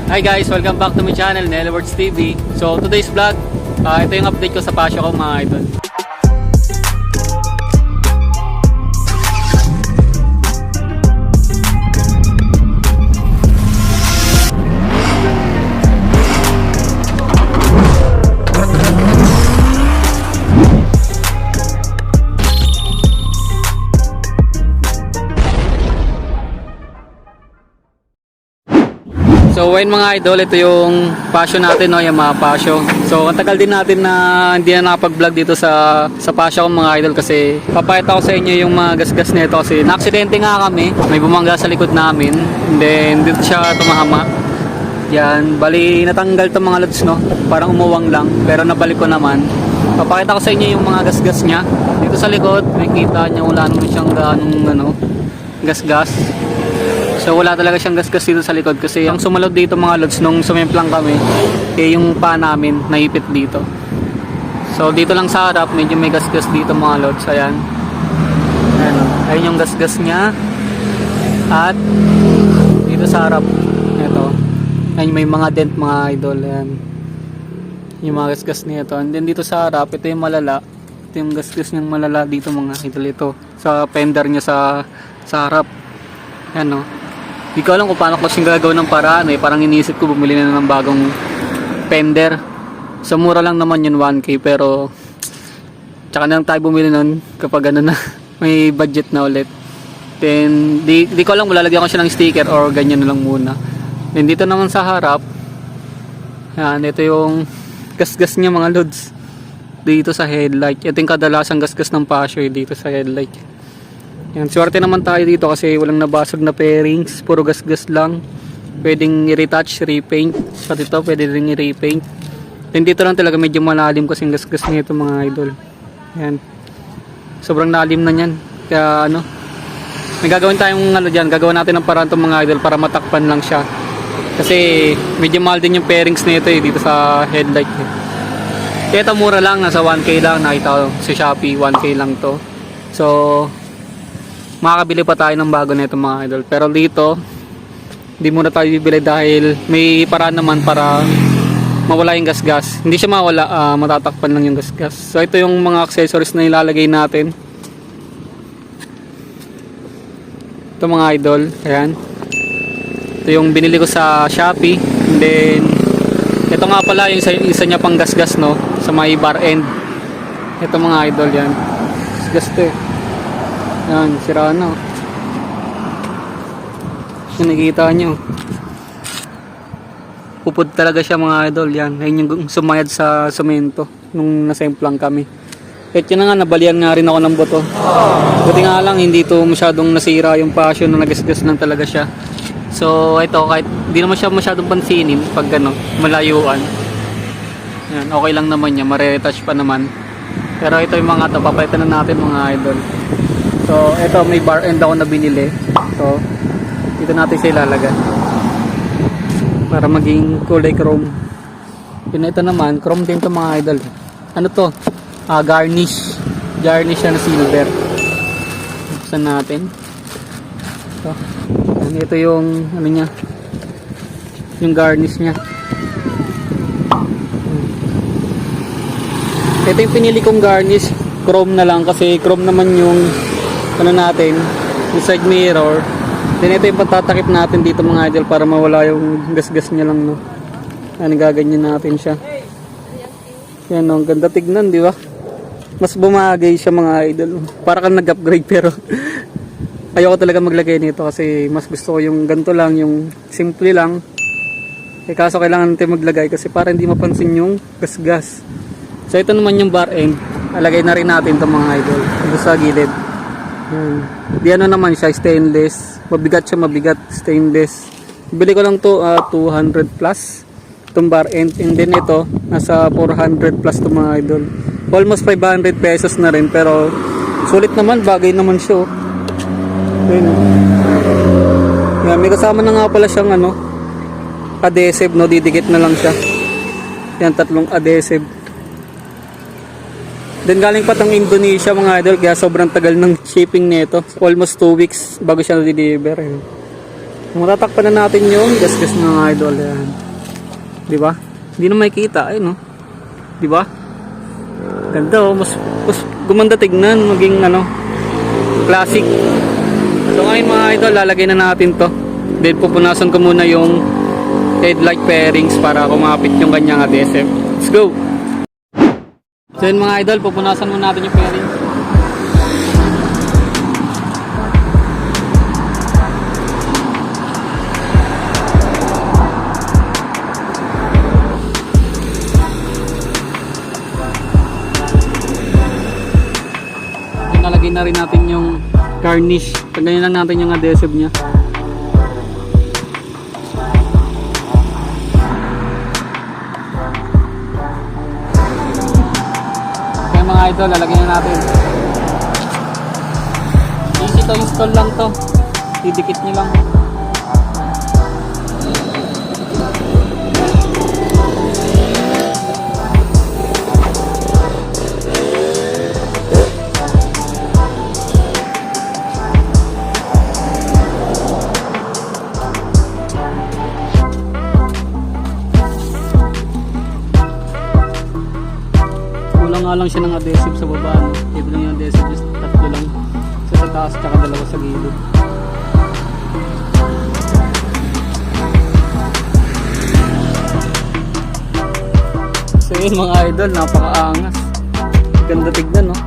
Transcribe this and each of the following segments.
Hi guys, welcome back to my channel, Nellywords TV. So today's vlog, ito yung update ko sa pasyo ko mga idol. So ayun mga idol, ito yung pasyo natin, no, yung mga pasyo. So ang tagal din natin na hindi na nakapag-vlog dito sa pasyo ko mga idol kasi papakita ko sa inyo yung mga gasgas nito kasi na-aksidente nga kami. May bumangga sa likod namin and then dito siya tumahama. Yan, bali natanggal itong mga lods, no, parang umuwang lang pero nabalik ko naman. Papakita ko sa inyo yung mga gasgas niya. Dito sa likod, makikita nyo wala naman siyang ganong gasgas. So wala talaga siyang gasgas dito sa likod kasi ang sumalod dito mga lods nung sumemplang kami yung pa namin naipit dito. So dito lang sa harap medyo may gasgas dito mga lods. Ayan. Ayun yung gasgas niya. At dito sa harap ito. Ayun may mga dent mga idol. Ayan. Yung mga gasgas nito. And then dito sa harap ito yung malala. Ito yung gasgas niyang malala dito mga idol ito. Sa fender niya sa harap. Ayan, no. Hindi ko alam kung paano ko siyang gagawin ng paraan parang iniisip ko bumili na ng bagong fender. So mura lang naman yun 1K pero tsaka na lang tayo bumili nun kapag ano na may budget na ulit. Then di ko alam kung lalagyan ko siya ng sticker or ganyan na lang muna. Then dito naman sa harap, yan, ito yung gasgas niya mga lods. Dito sa headlight. Ito yung kadalasang gasgas ng pasyo dito sa headlight. Yan, swerte naman tayo dito kasi walang nabasag na pairings, puro gasgas lang. Pwedeng i-retouch, repaint. Pati ito pwede rin i-repaint. Then dito lang talaga medyo malalim kasi yung gasgas nito mga idol. Yan. Sobrang lalim na yan. Kaya ano, may gagawin tayong dyan, gagawin natin ng paraan itong mga idol para matakpan lang siya. Kasi medyo mahal din yung pairings nito dito sa headlight. Kaya ito mura lang, nasa 1K lang. Nakita ko sa Shopee, 1K lang to. So makakabili pa tayo ng bago nito mga idol. Pero dito hindi muna tayo bibili dahil may paraan naman para mawala yung gasgas. Hindi siya mawala, matatakpan lang yung gasgas. So ito yung mga accessories na ilalagay natin. Ito mga idol. Ayan. Ito yung binili ko sa Shopee. And then ito nga pala yung isa niya pang gasgas, no, sa may bar end. Ito mga idol yan. Gasgas to Yan, sira na. Yan, nakikita nyo. Pupod talaga siya mga idol. Yan, ayun yung sumayad sa semento nung nasemplang kami. Kahit yun na nga, nabalian nga rin ako ng buto. Buti nga lang, hindi to masyadong nasira yung passion na nagasgas lang talaga siya. So, ito, kahit hindi naman siya masyadong pansinin pag ano, malayuan. Yan, okay lang naman niya, mare-retouch pa naman. Pero ito yung mga papalitan na natin mga idol. So, ito may bar end ako na binili. So, dito natin siya ilalagay. Para maging kulay chrome. Yun, ito naman, chrome din to mga idol. Ano to? Garnish. Garnish siya na silver. Buksan natin. So, ito yung, ano niya, yung garnish niya. Ito yung pinili kong garnish. Chrome na lang kasi chrome naman yung ano natin, yung side mirror. Then ito yung patatakip natin dito mga idol para mawala yung gasgas niya lang, no. Yan, gaganyan natin siya. Yan, no, ang ganda tignan, di ba? Mas bumagay siya mga idol. Para kang nag-upgrade pero ayoko talaga maglagay nito kasi mas gusto ko yung ganito lang, yung simple lang. Kaso kailangan natin maglagay kasi para hindi mapansin yung gasgas. So ito naman yung bar end. Alagay na rin natin itong mga idol dito sa gilid. Di ano naman siya, stainless. Mabigat siya, mabigat, stainless. Bili ko lang to 200 plus itong bar end. And then ito nasa 400 plus itong mga idol. Almost 500 pesos na rin pero sulit naman, bagay naman siya. Yan, may kasama na nga pala siyang ano, adhesive, no, didikit na lang siya. Yan, 3 adhesive. Then galing pa tong Indonesia mga idol, kaya sobrang tagal ng shipping nito. Almost 2 weeks bago siya na-deliver. Matatakpan na natin yung gasgas ng mga idol. Yan. Di ba? Hindi na makikita. Ayun, no? Di ba? Ganda, oh. Mas gumanda tignan. Maging, classic. So, ngayon mga idol, lalagay na natin to. Then, pupunasan ko muna yung headlight pairings para kumapit yung kanyang adhesive. Let's go! So, yun mga idol, pupunasan muna natin yung pairings. Nalagay na rin natin yung garnish. Pagganyan lang natin yung adhesive nya. Kaya mga idol, lalagyan na natin. Easy to install lang to. Didikit nyo lang. Kulang nga lang siya ng adhesive sa baba, no? Ito lang yung adhesive, just tatlo lang sa taas tsaka dalawa sa gilid. So yun mga idol, napakaangas, ganda tignan, no?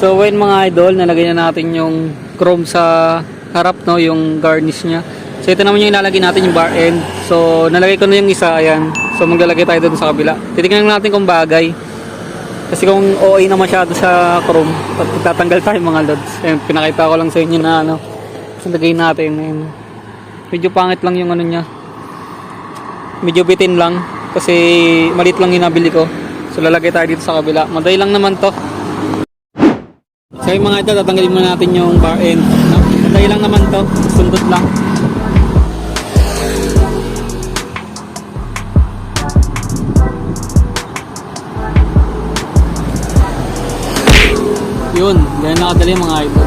So when mga idol, nalagay na natin yung chrome sa harap, no, yung garnish nya. So ito naman yung ilalagay natin, yung bar end. So nalagay ko na yung isa, ayan. So maglalagay tayo doon sa kabila. Titignan natin kung bagay. Kasi kung OA na masyado sa chrome, tatanggal tayo mga lods. Ayan, pinakita ko lang sa inyo na lagay natin. Ayan. Medyo pangit lang yung nya. Medyo bitin lang. Kasi maliit lang yung nabili ko. So lalagay tayo dito sa kabila. Madali lang naman to. So yung mga ito, tatanggalin muna natin yung bar end, no? Madali lang naman to, sundot lang. Yun, ganyan nakadali mga ito.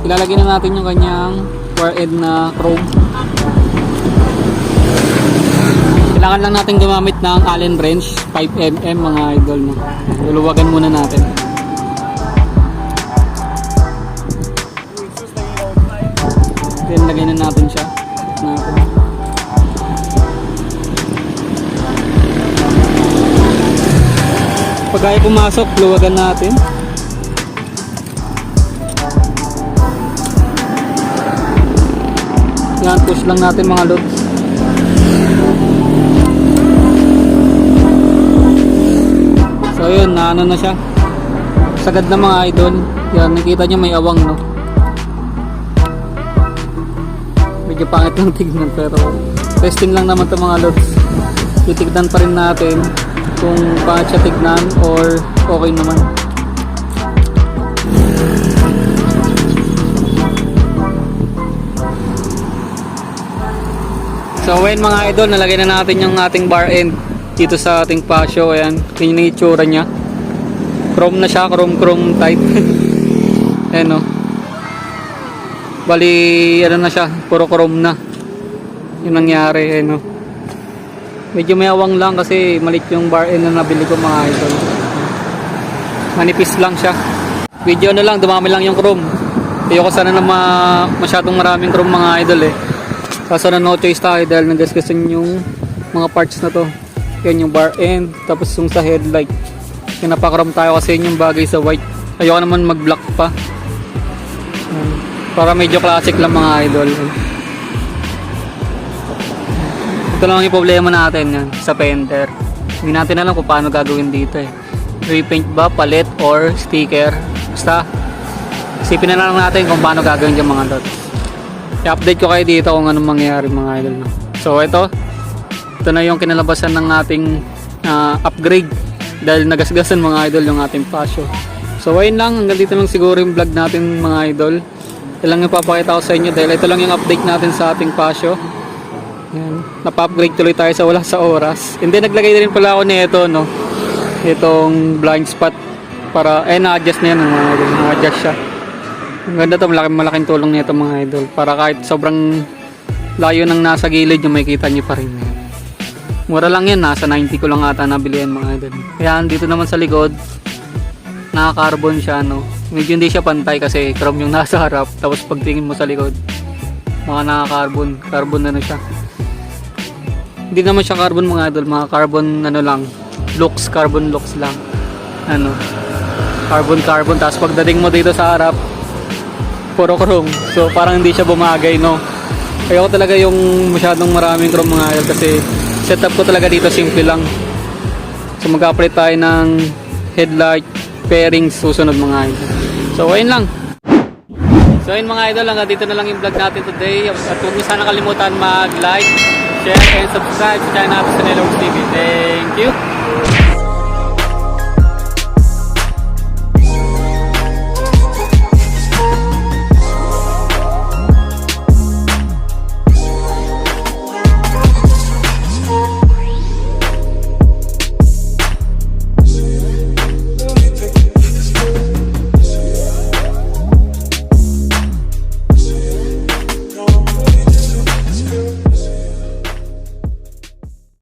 Ilalagay na natin yung kanyang bar end na chrome. Kailangan lang natin gumamit ng Allen wrench 5mm mga idol, no? Luluwagan muna natin. Then lagay na natin siya. Pag ay pumasok, luwagan natin. Yan, push lang natin mga loads. So yun, naano na siya. Sagad na mga idol. Yan, nakita nyo may awang, no? Medyo pangit lang tignan, pero testing lang naman ito mga lods. Titignan pa rin natin kung pangit siya tignan or okay naman. So when mga idol, nalagay na natin yung ating bar end dito sa ating pasyo. Ayan, yun yung itsura nya. Chrome na siya, chrome type. Ayan, no? Bali, ano na siya, puro chrome na. Yung nangyari, no? Medyo may awang lang kasi malit yung bar end na nabili ko mga idol. Manipis lang siya. Video na lang, dumami lang yung chrome. Ayoko sana na masyadong maraming chrome mga idol eh. Kaso na no choice tayo dahil nagasgasan yung mga parts na to. Yan yung bar end, tapos yung sa headlight. Pinapakrom tayo kasi yun yung bagay sa white. Ayoko naman mag-black pa. Para medyo classic lang mga idol. Ito lang yung problema natin yan, sa fender. Hindi natin alam kung paano gagawin dito eh. Repaint ba, palit, or sticker. Basta, isipin na lang natin kung paano gagawin yung mga dots. I-update ko kayo dito kung anong mangyayari mga idol. No? So ito na yung kinalabasan ng ating upgrade. Dahil nagasgasan mga idol yung ating pasyo. So ayun lang, hanggang dito lang siguro yung vlog natin mga idol. Ito lang yung papakita ko sa inyo dahil ito lang yung update natin sa ating pasyo. Yan. Napa-upgrade tuloy tayo sa wala sa oras. And then naglagay din pala ako nito no. Itong blind spot para na-adjust na yan mga idol. Na-adjust siya. Ang ganda to, malaking tulong nito mga idol. Para kahit sobrang layo ng nasa gilid yung makikita nyo pa rin. Mura lang yan, nasa 90 ko lang ata nabili yan mga idol. Kaya dito naman sa likod, naka-carbon siya no. Medyo hindi siya pantay kasi chrome yung nasa harap. Tapos pagtingin mo sa likod, mga naka-carbon. Carbon ano siya. Hindi naman siya carbon mga idol, mga carbon ano lang. Looks, carbon looks lang. Ano, carbon. Tapos pagdating mo dito sa harap, puro chrome. So parang hindi siya bumagay no. Ayoko talaga yung masyadong maraming chrome mga idol kasi setup ko talaga dito simple lang. So mag-upgrade tayo ng headlight, fairings, susunod mga idol. So ayun lang. So ayun mga idol, hanggang dito na lang yung vlog natin today. At huwag niyo sana kalimutan mag-like, share, and subscribe sa channel natin sa Nelogs TV. Thank you!